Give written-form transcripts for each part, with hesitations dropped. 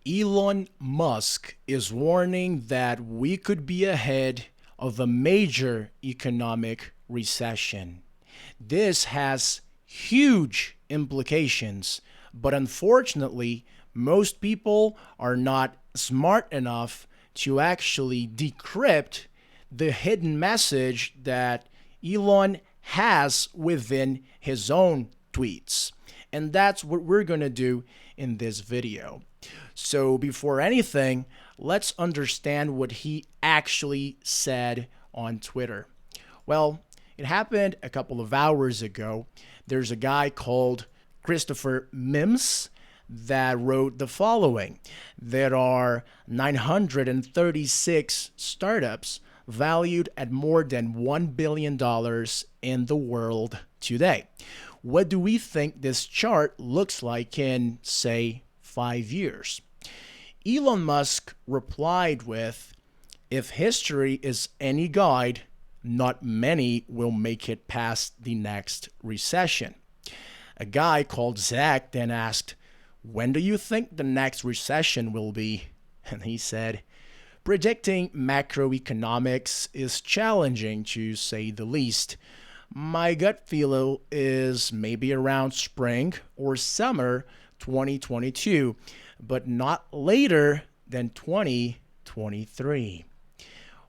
Elon Musk is warning that we could be ahead of a major economic recession. This has huge implications, but unfortunately, most people are not smart enough to actually decrypt the hidden message that Elon has within his own tweets. And that's what we're going to do in this video. So before anything, let's understand what he actually said on Twitter. Well, it happened a couple of hours ago. There's a guy called Christopher Mims that wrote the following. There are 936 startups valued at more than $1 billion in the world today. What do we think this chart looks like in, say, 5 years? Elon Musk replied with, "If history is any guide, not many will make it past the next recession." A guy called Zach then asked, "When do you think the next recession will be?" And he said, "Predicting macroeconomics is challenging, to say the least. My gut feel is maybe around spring or summer 2022, but not later than 2023.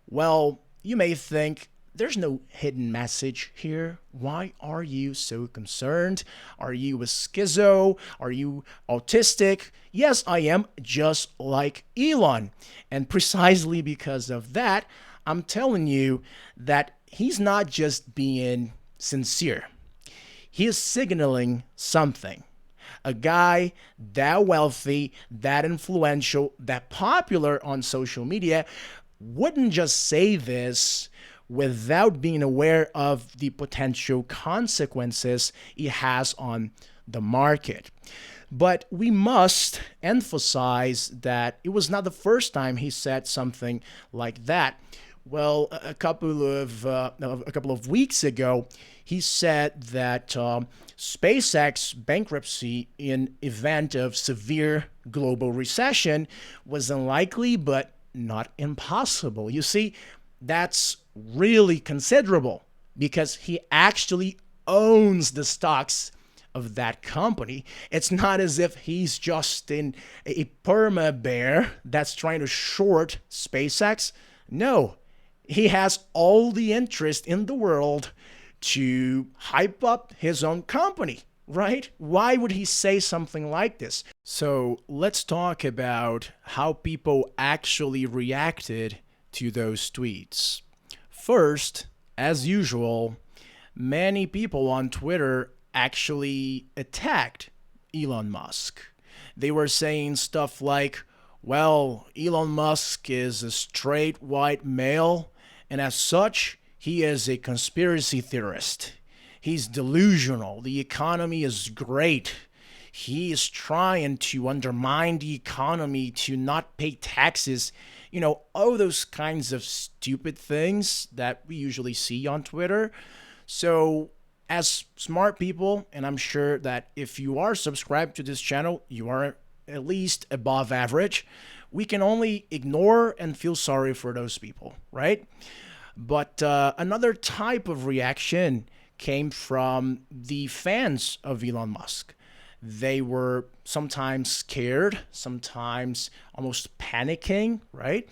Well, you may think, there's no hidden message here. Why are you so concerned? Are you a schizo? Are you autistic? Yes, I am, just like Elon. And precisely because of that, I'm telling you that he's not just being sincere. He is signaling something. A guy that wealthy, that influential, that popular on social media wouldn't just say this without being aware of the potential consequences it has on the market. But we must emphasize that it was not the first time he said something like that. Well, a couple of weeks ago, he said that SpaceX bankruptcy in event of severe global recession was unlikely, but not impossible. You see, that's really considerable because he actually owns the stocks of that company. It's not as if he's just in a perma-bear that's trying to short SpaceX. No, he has all the interest in the world to hype up his own company, right? Why would he say something like this? So let's talk about how people actually reacted to those tweets. First, as usual, many people on Twitter actually attacked Elon Musk. They were saying stuff like, well, Elon Musk is a straight white male, and as such, he is a conspiracy theorist. He's delusional. The economy is great. He is trying to undermine the economy to not pay taxes. You know, all those kinds of stupid things that we usually see on Twitter. So, as smart people, and I'm sure that if you are subscribed to this channel, you are at least above average, we can only ignore and feel sorry for those people, right? But another type of reaction came from the fans of Elon Musk. They were sometimes scared, sometimes almost panicking, right?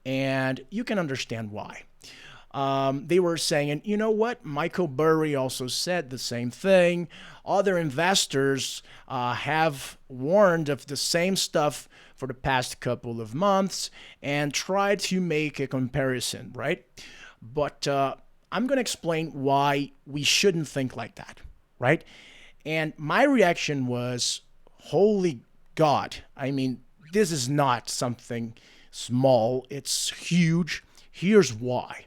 And you can understand why. They were saying, and you know what? Michael Burry also said the same thing. Other investors have warned of the same stuff for the past couple of months and tried to make a comparison, right? But I'm going to explain why we shouldn't think like that, right? And my reaction was, holy God. I mean, this is not something small. It's huge. Here's why.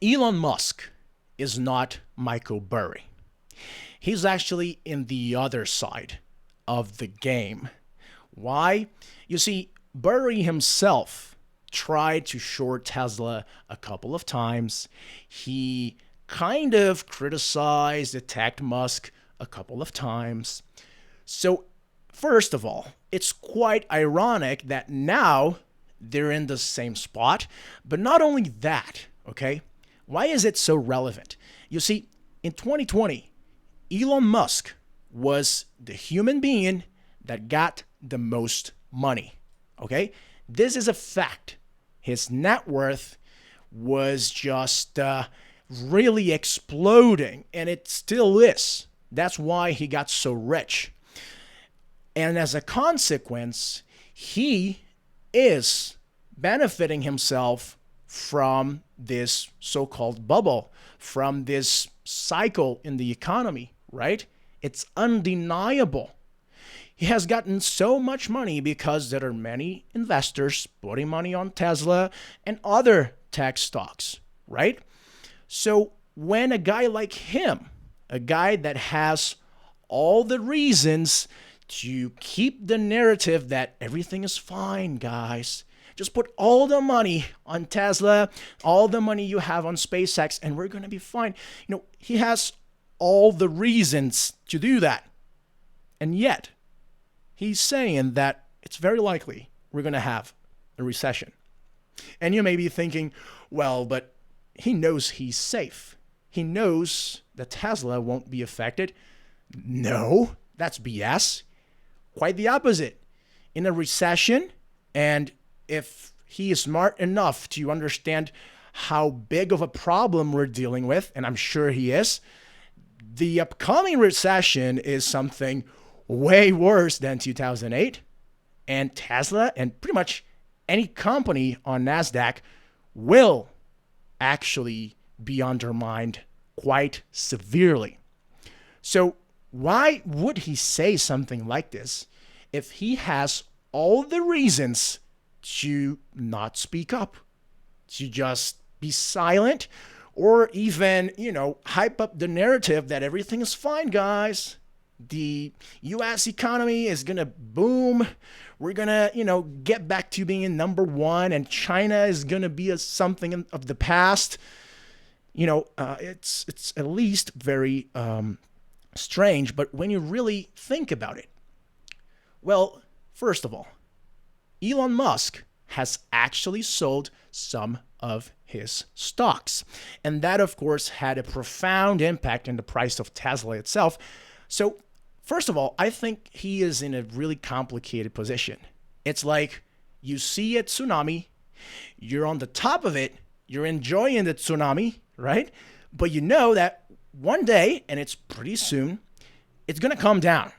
Elon Musk is not Michael Burry. He's actually in the other side of the game. Why? You see, Burry himself tried to short Tesla a couple of times. He kind of criticized, attacked Musk a couple of times. So, first of all, it's quite ironic that now they're in the same spot. But not only that, okay? Why is it so relevant? You see, in 2020, Elon Musk was the human being that got the most money, okay? This is a fact. His net worth was just really exploding, and it still is. That's why he got so rich. And as a consequence, he is benefiting himself from this so-called bubble, from this cycle in the economy, right? It's undeniable. He has gotten so much money because there are many investors putting money on Tesla and other tech stocks, right? So when a guy like him, a guy that has all the reasons to keep the narrative that everything is fine, guys, just put all the money on Tesla, all the money you have on SpaceX, and we're going to be fine. He has all the reasons to do that. And yet, he's saying that it's very likely we're going to have a recession. And you may be thinking, well, but he knows he's safe. He knows that Tesla won't be affected. No, that's BS. Quite the opposite. In a recession, and if he is smart enough to understand how big of a problem we're dealing with, and I'm sure he is, the upcoming recession is something way worse than 2008. And Tesla and pretty much any company on NASDAQ will actually be undermined quite severely. So why would he say something like this if he has all the reasons to not speak up, to just be silent, or even, hype up the narrative that everything is fine, guys? The U.S. economy is going to boom. We're going to, get back to being number one, and China is going to be something of the past. It's at least very strange, but when you really think about it, well, first of all, Elon Musk has actually sold some of his stocks. And that, of course, had a profound impact on the price of Tesla itself. So, first of all, I think he is in a really complicated position. It's like you see a tsunami, you're on the top of it, you're enjoying the tsunami, right? But you know that one day, and it's pretty soon, it's going to come down.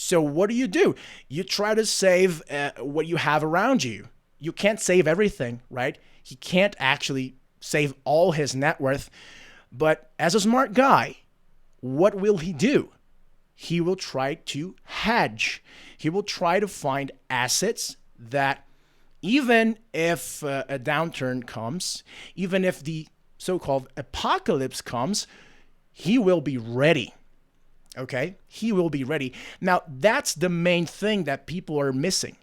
So what do? You try to save what you have around you. You can't save everything, right? He can't actually save all his net worth. But as a smart guy, what will he do? He will try to hedge. He will try to find assets that even if a downturn comes, even if the so-called apocalypse comes, he will be ready. Okay? He will be ready. Now, that's the main thing that people are missing.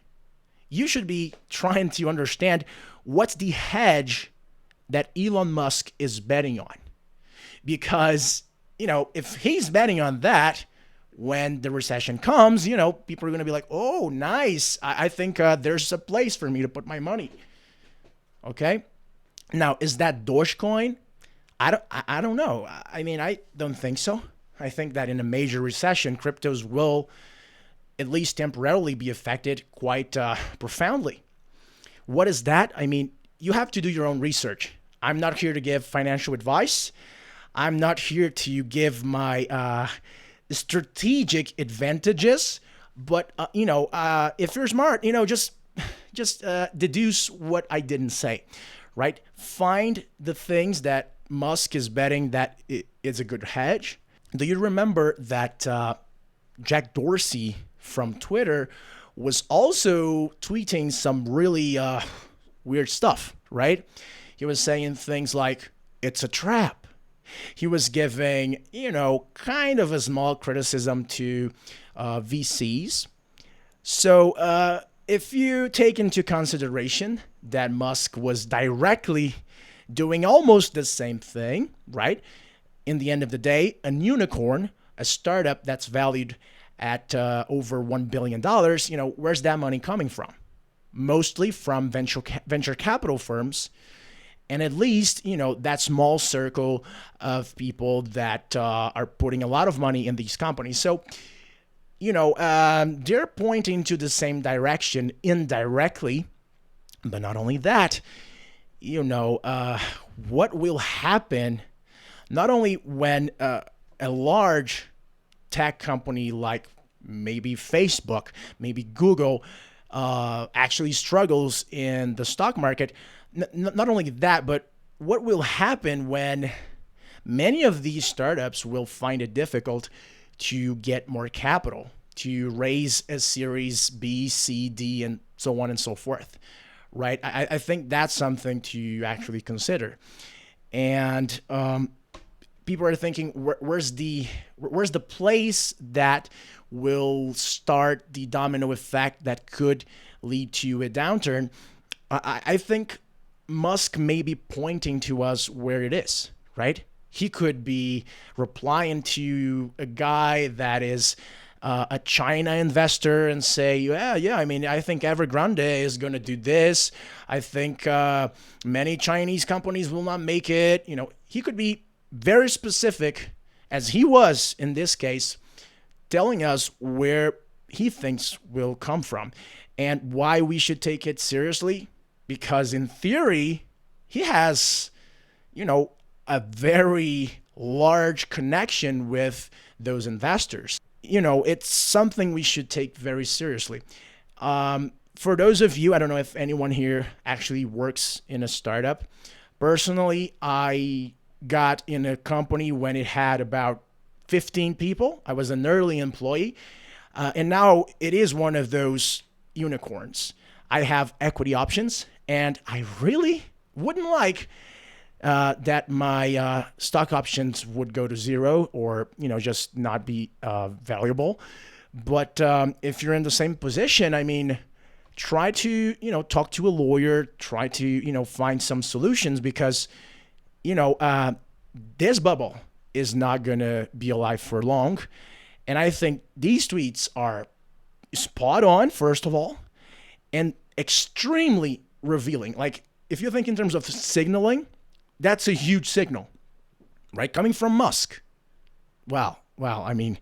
You should be trying to understand what's the hedge that Elon Musk is betting on. Because, if he's betting on that, when the recession comes, people are going to be like, oh, nice. I think there's a place for me to put my money. Okay? Now, is that Dogecoin? I don't know. I don't think so. I think that in a major recession, cryptos will at least temporarily be affected quite profoundly. What is that? You have to do your own research. I'm not here to give financial advice. I'm not here to give my strategic advantages. But, if you're smart, just deduce what I didn't say, right? Find the things that Musk is betting that is a good hedge. Do you remember that Jack Dorsey from Twitter was also tweeting some really weird stuff, right? He was saying things like, it's a trap. He was giving, kind of a small criticism to VCs. So if you take into consideration that Musk was directly doing almost the same thing, right? In the end of the day, a unicorn, a startup that's valued at over $1 billion, where's that money coming from? Mostly from venture capital firms, and at least, that small circle of people that are putting a lot of money in these companies. So, they're pointing to the same direction indirectly. But not only that, what will happen not only when a large tech company like maybe Facebook, maybe Google actually struggles in the stock market. Not only that, but what will happen when many of these startups will find it difficult to get more capital, to raise a Series B, C, D, and so on and so forth, right? I think that's something to actually consider. And people are thinking, where's the place that will start the domino effect that could lead to a downturn? I think Musk may be pointing to us where it is, right? He could be replying to a guy that is a China investor and say, yeah, I mean, I think Evergrande is going to do this. I think many Chinese companies will not make it. He could be very specific, as he was in this case, telling us where he thinks will come from and why we should take it seriously. Because in theory, he has, a very large connection with those investors. It's something we should take very seriously. For those of you, I don't know if anyone here actually works in a startup. Personally, I got in a company when it had about 15 people. I was an early employee. And now it is one of those unicorns. I have equity options, and I really wouldn't like that my stock options would go to zero or, just not be valuable. But if you're in the same position, I mean, try to, talk to a lawyer, try to, find some solutions because, this bubble is not going to be alive for long. And I think these tweets are spot on, first of all, and extremely revealing. Like, if you think in terms of signaling, that's a huge signal, right? Coming from Musk. Wow. I mean,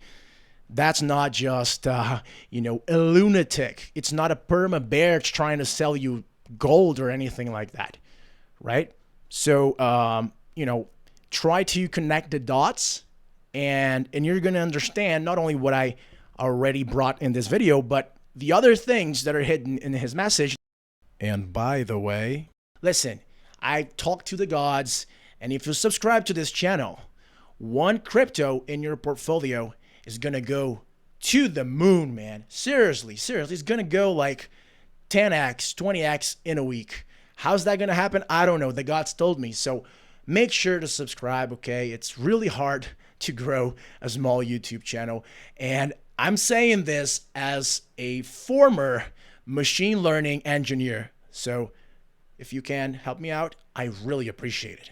that's not just, a lunatic. It's not a perma-bear trying to sell you gold or anything like that, right? So, try to connect the dots and you're going to understand not only what I already brought in this video, but the other things that are hidden in his message. And by the way, listen, I talk to the gods, and if you subscribe to this channel, one crypto in your portfolio is going to go to the moon, man. Seriously. It's going to go like 10x, 20x in a week. How's that going to happen? I don't know. The gods told me. So make sure to subscribe, okay? It's really hard to grow a small YouTube channel. And I'm saying this as a former machine learning engineer. So if you can help me out, I really appreciate it.